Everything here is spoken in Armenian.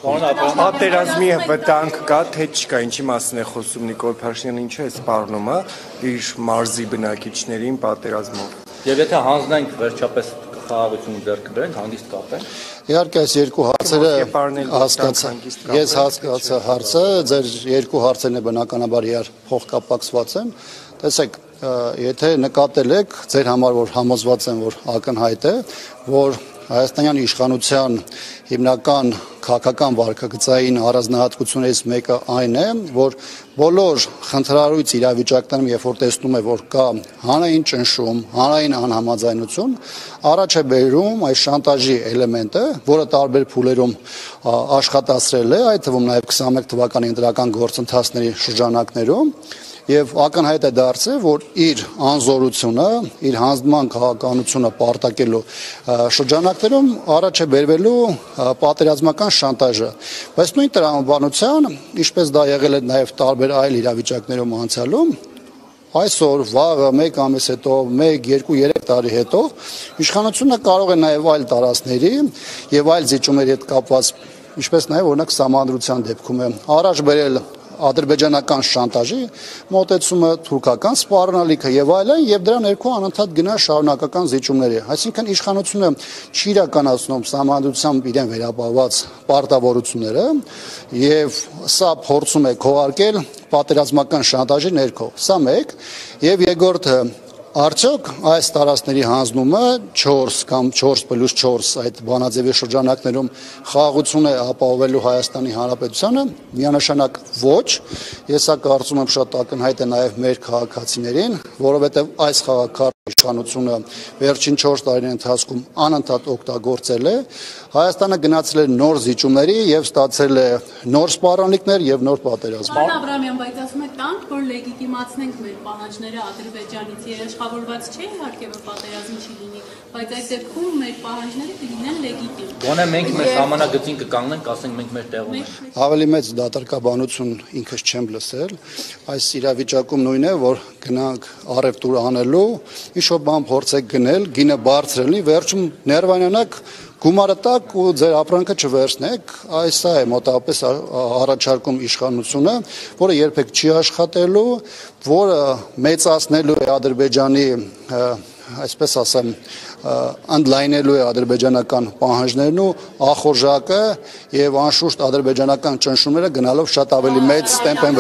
Պատերազմի վտանգ կա, թե չկա, ինչի մասին է խոսում Նիկոլ Փաշինյանը, ինչ է սպառնում իր մարզի բնակիչներին պատերազմով։ Եվ եթե հանձնենք վերջապես խաղաղություն ձեռք բերենք, հանգիստ կապենք։ Իհարկե այս երկու հարցերը ես հասկացա հարցը, ձեր երկու հարցերն է բնականաբար իրար փոխկապակցված են։ Տեսեք, եթե նկատել եք, ձեր համար որ համոզված եմ, որ ակնհայտ է, որ Հայաստանյան իշխանության հիմնական քաղաքական վարքագծային առանձնահատկություններից մեկը այն է, որ բոլոր խնդրարույց իրավիճակներում, երբ որ տեսնում է, որ կա հանրային ճնշում, հանրային անհամաձայնություն, առաջ է բերում այս շանտաժի էլեմենտը, որը տարբեր փուլերում աշխատացրել է, այդ թվում նաև 21 թվականի ընտրական գործընթացների շրջանակներում, եւ ակնհայտ է դարձել, որ իր անզորությունը, իր հանձնման քաղաքականությունը պարտակելու շրջանակներում առաջ է բերվելու պատերազմական շանտաժը, բայց նույն տրամաբանության, ինչպես դա եղել է նաև տարբեր այլ իրավիճակներում անցյալում, այսօր, վաղը, 1 ամիս հետո, 1, 2, 3 տարի հետո իշխանությունը կարող է նաև այլ տարածքների եւ այլ զիջումների հետ կապված, ինչպես նաև օրինակ սահմանադրության դեպքում է առաջ բերել ադրբեջանական շանտաժի մոտեցումը, թուրքական սպառնալիքը եւ այլն, եւ դրա ներքո անընդհատ գնա շարունակական զիջումների։ Այսինքն իշխանությունը չի իրականացնում սահմանադրությամբ իրեն վերապահված պարտավորությունները եւ սա փորձում է քողարկել պատերազմական շանտաժի ներքո։ Սա մեկ, եւ երկրորդը Արդյոք այս տարածքների հանձնումը 4 կամ 4+4 այդ բանաձևի շրջանակներում խաղաղություն է ապահովելու Հայաստանի Հանրապետությանը, միանշանակ ոչ, ես սա կարծում եմ շատ ակնհայտ է նաև մեր քաղաքացիներին, որովհետև այս խաղաղ իշխանությունը վերջին 4 տարիների ընթացքում անընդհատ օգտագործել է, Հայաստանը գնացել է նոր զիջումների եւ ստացել է նոր սպառնալիքներ եւ նոր պատերազմ։ Պարոն Աբրամյան, բայց ասում եք տանք, որ լեգիտիմացնենք մեր պահանջները Ադրբեջանից, երաշխավորված չէ իհարկե որ պատերազմ չի լինի, բայց այդ դեպքում մեր պահանջները կլինեն լեգիտիմ։ Գոնե մենք մեր համանագծին կկանգնենք, ասենք մենք մեր տեղում ենք։ Ավելի մեծ դատարկաբանություն ինքս չեմ լսել, այս իրավիճակում նույնն է, որ գնանք առևտուր անելու, ինչ-որ բան փորձեք գնել, գինը բարձրելնի, վերջում ներվանանակ գումարը տակ ու ձեր ապրանքը չվերցնեք, այս է մոտավորապես առաջարկում իշխանությունը, որը երբեք չի աշխատելու, որը մեծացնելու է Ադրբեջանի, այսպես ասեմ, ընդլայնելու է ադրբեջանական պահանջներն ու ախորժակը եւ անշուշտ ադրբեջանական ճնշումները գնալով շատ ավելի մեծ տեմպ են